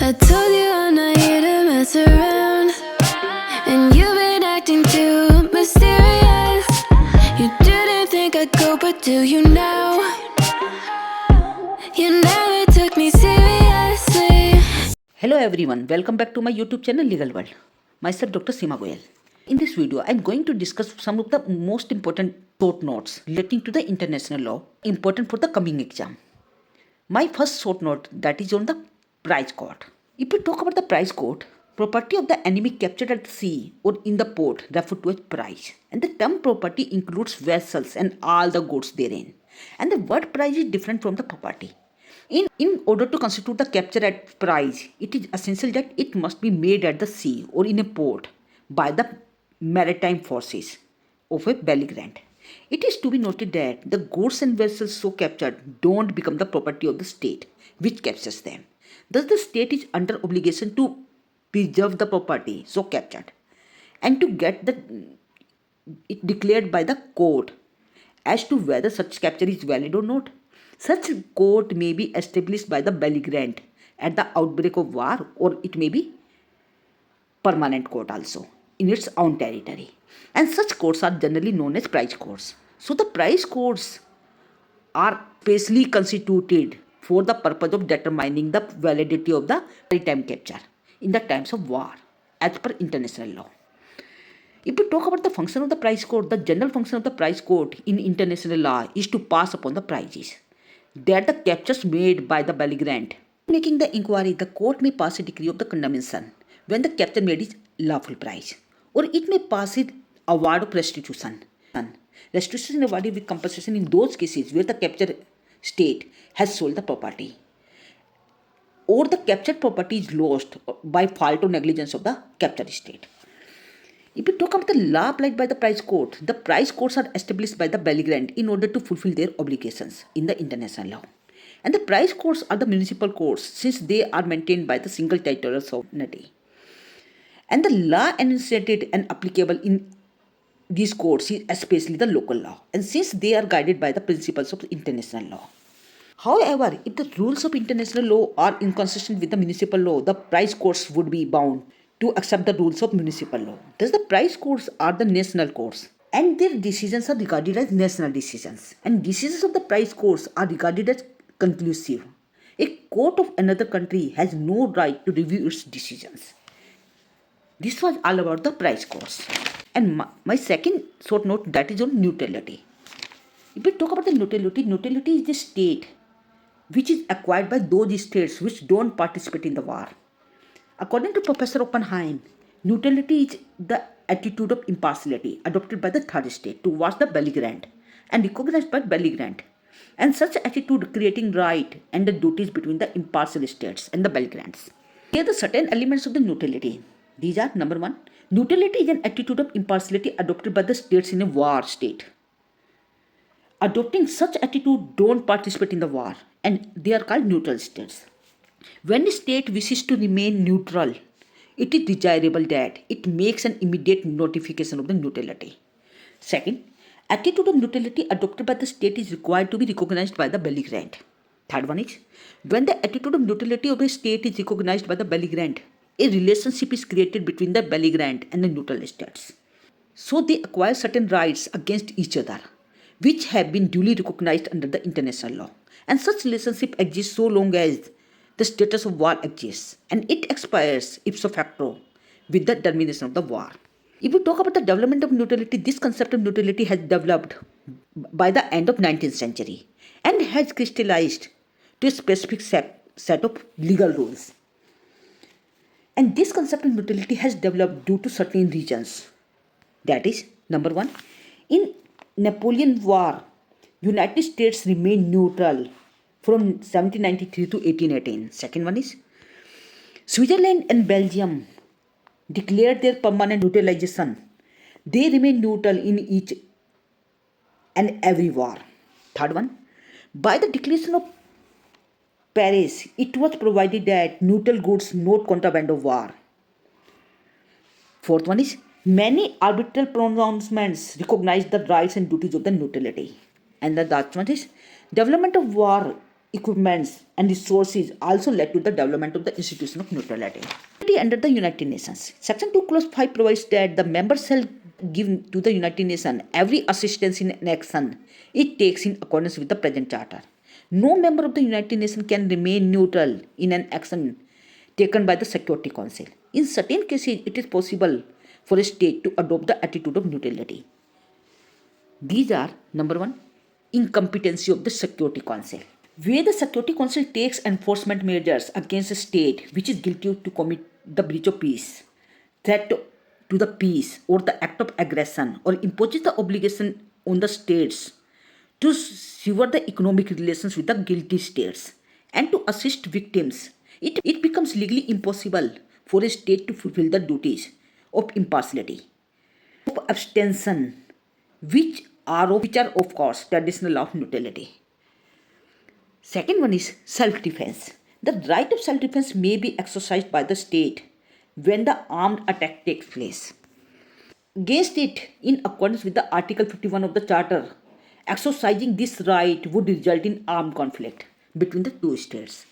I told you I'm not here to mess around, and you've been acting too mysterious. You didn't think I'd go, but do you now? You never took me seriously. Hello everyone, welcome back to my YouTube channel Legal World. Myself Dr. Seema Goyal. In this video, I am going to discuss some of the most important short notes relating to the international law important for the coming exam. My first short note that is on the price code. If we talk about the price code, property of the enemy captured at sea or in the port referred to as prize. And the term property includes vessels and all the goods therein. And the word prize is different from the property. In order to constitute the capture at prize, it is essential that it must be made at the sea or in a port by the maritime forces of a belligerent. It is to be noted that the goods and vessels so captured don't become the property of the state which captures them. Thus, the state is under obligation to preserve the property so captured and to get it declared by the court as to whether such capture is valid or not. Such court may be established by the belligerent at the outbreak of war, or it may be permanent court also in its own territory. And such courts are generally known as prize courts. So the prize courts are specially constituted for the purpose of determining the validity of the maritime capture in the times of war as per international law. If we talk about the function of the prize court, the general function of the prize court in international law is to pass upon the prizes that the captures made by the belligerent. Making the inquiry, the court may pass a decree of the condemnation when the capture made is lawful prize, or it may pass an award of restitution. Restitution is awarded with compensation in those cases where the captured state has sold the property, or the captured property is lost by fault or negligence of the captured state. If we talk about the law applied by the prize courts are established by the belligerent in order to fulfill their obligations in the international law. And the prize courts are the municipal courts since they are maintained by the single territorial sovereignty. And the law enunciated and applicable in these courts is especially the local law, and since they are guided by the principles of international law. However, if the rules of international law are inconsistent with the municipal law, the prize courts would be bound to accept the rules of municipal law. Thus, the prize courts are the national courts, and their decisions are regarded as national decisions. And decisions of the prize courts are regarded as conclusive. A court of another country has no right to review its decisions. This was all about the prize courts. And my second short note that is on neutrality. If we talk about the neutrality is the state which is acquired by those states which don't participate in the war. According to Professor Oppenheim, neutrality is the attitude of impartiality adopted by the third state towards the belligerent and recognized by belligerent, and such attitude creating right and the duties between the impartial states and the belligerents. Here are the certain elements of the neutrality. These are: number one, neutrality is an attitude of impartiality adopted by the states in a war state. Adopting such attitude don't participate in the war, and they are called neutral states. When a state wishes to remain neutral, it is desirable that it makes an immediate notification of the neutrality. Second, attitude of neutrality adopted by the state is required to be recognized by the belligerent. Third one is, when the attitude of neutrality of a state is recognized by the belligerent, a relationship is created between the belligerent and the neutral states. So they acquire certain rights against each other, which have been duly recognized under the international law. And such relationship exists so long as the status of war exists, and it expires ipso facto with the termination of the war. If we talk about the development of neutrality, this concept of neutrality has developed by the end of 19th century and has crystallized to a specific set of legal rules. And this concept of neutrality has developed due to certain reasons. That is, number one, in Napoleon War, United States remained neutral from 1793 to 1818. Second one is, Switzerland and Belgium declared their permanent neutralization. They remained neutral in each and every war. Third one, by the Declaration of Paris, it was provided that neutral goods not contraband of war. Fourth one is, many arbitral pronouncements recognize the rights and duties of the neutrality. And the last one is, development of war equipments, and resources also led to the development of the institution of neutrality. Under the United Nations, Section 2 Clause 5 provides that the members shall give to the United Nations every assistance in an action it takes in accordance with the present charter. No member of the United Nations can remain neutral in an action taken by the Security Council. In certain cases, it is possible for a state to adopt the attitude of neutrality. These are number one, incompetency of the Security Council. Where the Security Council takes enforcement measures against a state which is guilty to commit the breach of peace, threat to the peace, or the act of aggression, or imposes the obligation on the states to sever the economic relations with the guilty states and to assist victims, it becomes legally impossible for a state to fulfill the duties of impartiality, of abstention, which are of course traditional law of neutrality. Second one is self-defense. The right of self-defense may be exercised by the state when the armed attack takes place against it in accordance with the Article 51 of the Charter. Exercising this right would result in armed conflict between the two states.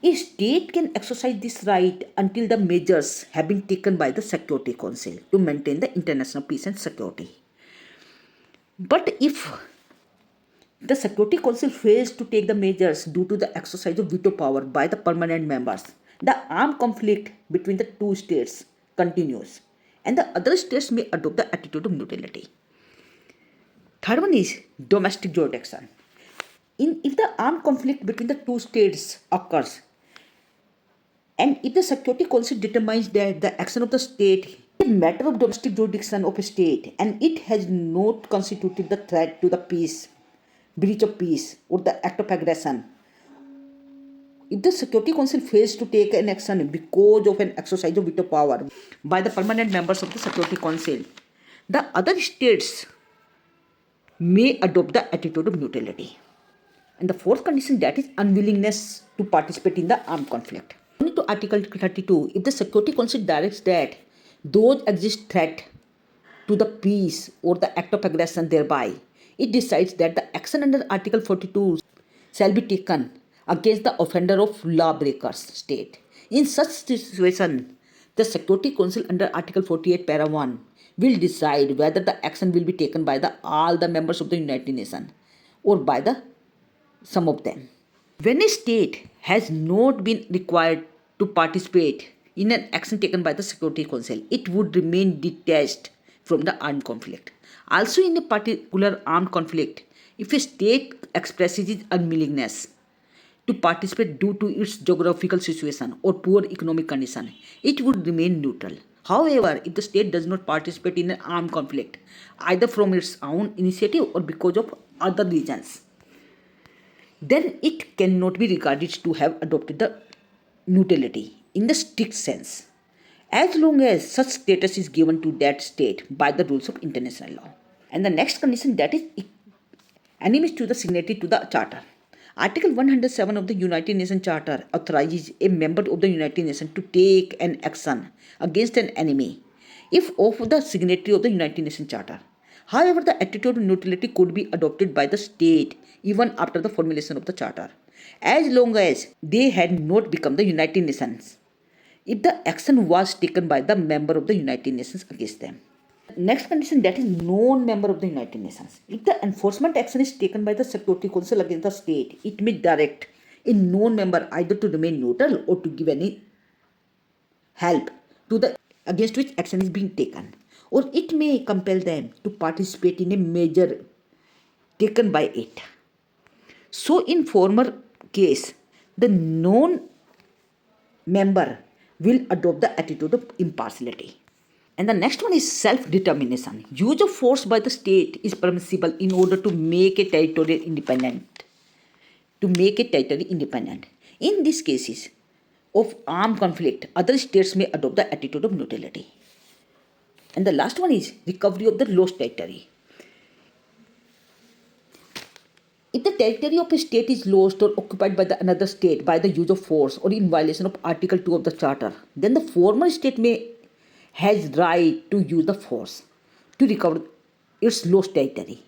A state can exercise this right until the measures have been taken by the Security Council to maintain the international peace and security. But if the Security Council fails to take the measures due to the exercise of veto power by the permanent members, the armed conflict between the two states continues and the other states may adopt the attitude of neutrality. Third one is domestic jurisdiction. If the armed conflict between the two states occurs and if the Security Council determines that the action of the state is a matter of domestic jurisdiction of a state and it has not constituted the threat to the peace, breach of peace, or the act of aggression, if the Security Council fails to take an action because of an exercise of veto power by the permanent members of the Security Council, the other states may adopt the attitude of neutrality. And the fourth condition, that is unwillingness to participate in the armed conflict. According to Article 32, if the Security Council directs that those exist threat to the peace or the act of aggression thereby, it decides that the action under Article 42 shall be taken against the offender of lawbreakers state. In such situation, the Security Council under Article 48 para 1 will decide whether the action will be taken by all the members of the United Nations or by some of them. When a state has not been required to participate in an action taken by the Security Council, it would remain detached from the armed conflict. Also, in a particular armed conflict, if a state expresses its unwillingness to participate due to its geographical situation or poor economic condition, it would remain neutral. However, if the state does not participate in an armed conflict, either from its own initiative or because of other reasons, then it cannot be regarded to have adopted the neutrality in the strict sense, as long as such status is given to that state by the rules of international law. And the next condition, that is enemies to the signatory to the Charter. Article 107 of the United Nations Charter authorizes a member of the United Nations to take an action against an enemy if of the signatory of the United Nations Charter. However, the attitude of neutrality could be adopted by the state even after the formulation of the Charter, as long as they had not become the United Nations, if the action was taken by the member of the United Nations against them. Next condition, that is non-member of the United Nations. If the enforcement action is taken by the Security Council against the state, it may direct a non-member either to remain neutral or to give any help to the against which action is being taken, or it may compel them to participate in a measure taken by it. So in former case, the non-member will adopt the attitude of impartiality. And the next one is self-determination. Use of force by the state is permissible in order to make a territory independent. In these cases of armed conflict, other states may adopt the attitude of neutrality. And the last one is recovery of the lost territory. If the territory of a state is lost or occupied by another state by the use of force or in violation of Article 2 of the Charter, then the former state has right to use the force to recover its lost territory,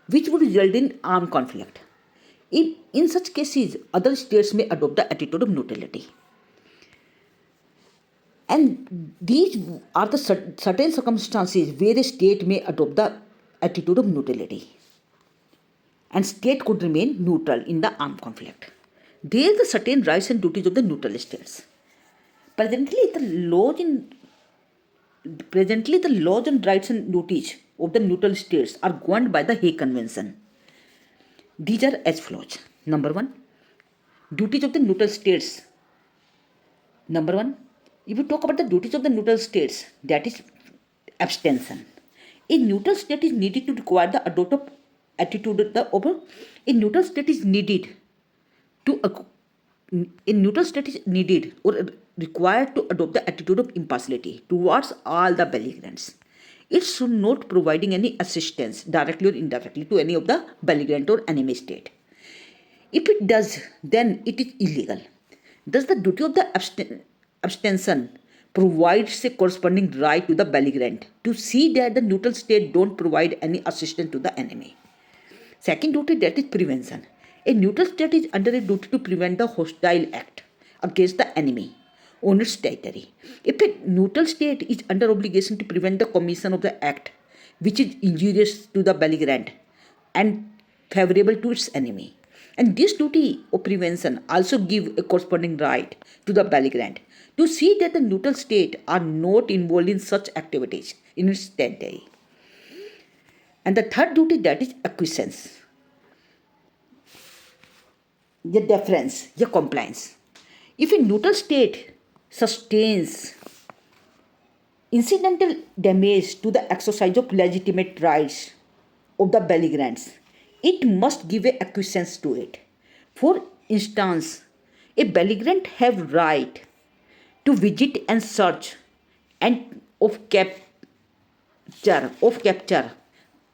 which would result in armed conflict. In such cases, other states may adopt the attitude of neutrality. And these are the certain circumstances where a state may adopt the attitude of neutrality. And state could remain neutral in the armed conflict. There are the certain rights and duties of the neutral states. Presently, the laws and rights and duties of the neutral states are governed by the Hague Convention. These are as follows. Number one, duties of the neutral states. Number one, if you talk about the duties of the neutral states, that is abstention. A neutral state is needed to require the adopt of attitude of the over. A neutral state is needed to a neutral state is needed or required to adopt the attitude of impartiality towards all the belligerents. It should not providing any assistance directly or indirectly to any of the belligerent or enemy state. If it does, then it is illegal. Thus, the duty of the abstention provides a corresponding right to the belligerent to see that the neutral state don't provide any assistance to the enemy. Second duty, that is prevention. A neutral state is under a duty to prevent the hostile act against the enemy on its territory. If a neutral state is under obligation to prevent the commission of the act which is injurious to the belligerent and favorable to its enemy. And this duty of prevention also give a corresponding right to the belligerent to see that the neutral state are not involved in such activities in its territory. And the third duty, that is acquiescence, the deference, the compliance. If a neutral state sustains incidental damage to the exercise of legitimate rights of the belligerents, it must give a acquiescence to it. For instance, a belligerent have right to visit and search and of capture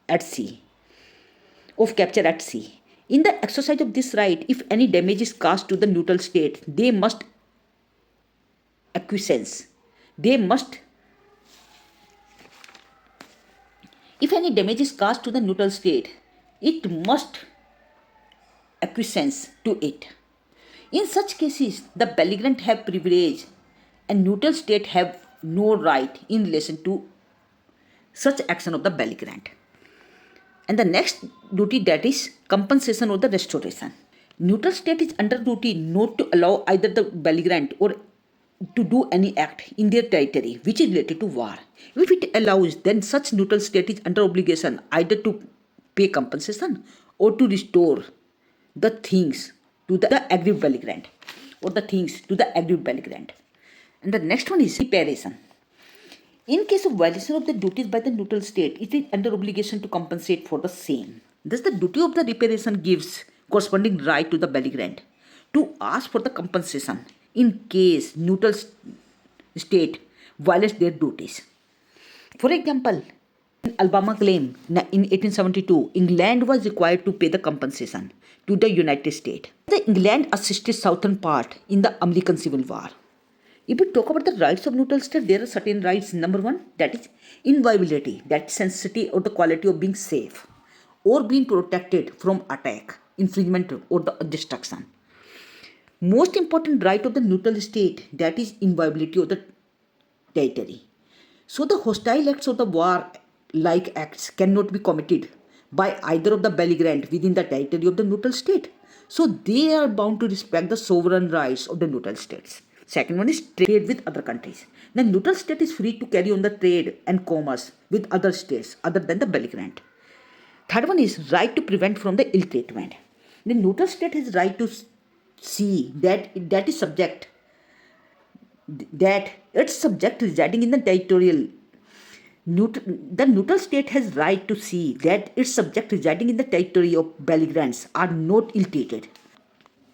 at sea. In the exercise of this right, if any damage is caused to the neutral state, they must acquiesce. If any damage is caused to the neutral state, it must acquiesce to it. In such cases, the belligerent have privilege and neutral state have no right in relation to such action of the belligerent. And the next duty, that is compensation or the restoration. Neutral state is under duty not to allow either the belligerent or to do any act in their territory which is related to war. If it allows, then such neutral state is under obligation either to pay compensation or to restore the things to the aggrieved belligerent or the things to the aggrieved belligerent. And the next one is reparation. In case of violation of the duties by the neutral state, it is under obligation to compensate for the same. Thus, the duty of the reparation gives corresponding right to the belligerent to ask for the compensation in case neutral state violates their duties. For example, in Alabama claim in 1872, England was required to pay the compensation to the United States. England assisted southern part in the American Civil War. If we talk about the rights of neutral state, there are certain rights. Number one, that is inviolability, that sensitivity or the quality of being safe or being protected from attack, infringement or the destruction. Most important right of the neutral state, that is inviolability of the territory. So the hostile acts of the war like acts cannot be committed by either of the belligerent within the territory of the neutral state. So they are bound to respect the sovereign rights of the neutral states. Second one is trade with other countries. The neutral state is free to carry on the trade and commerce with other states other than the belligerent. Third one is right to prevent from the ill treatment. The neutral state has right to see that its subject residing in the territorial. The neutral state has right to see that its subject residing in the territory of belligerents are not ill-treated.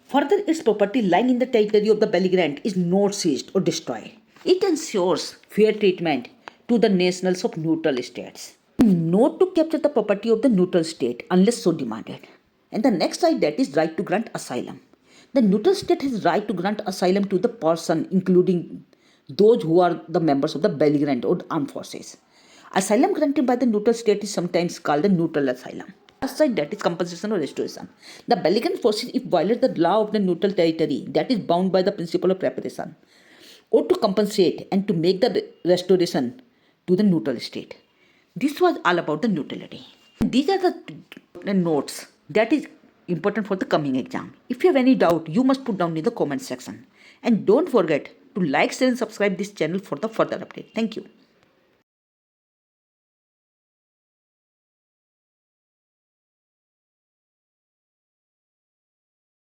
Further, its property lying in the territory of the belligerent is not seized or destroyed. It ensures fair treatment to the nationals of neutral states. Not to capture the property of the neutral state unless so demanded. And the next right, that is right to grant asylum. The neutral state has right to grant asylum to the person, including those who are the members of the belligerent or armed forces. Asylum granted by the neutral state is sometimes called the neutral asylum. Last side, that is compensation or restoration. The belligerent forces, if violate the law of the neutral territory that is bound by the principle of reparation, or to compensate and to make the restoration to the neutral state. This was all about the neutrality. These are the notes that is important for the coming exam. If you have any doubt, you must put down in the comment section. And don't forget to like, share and subscribe this channel for the further update. Thank you.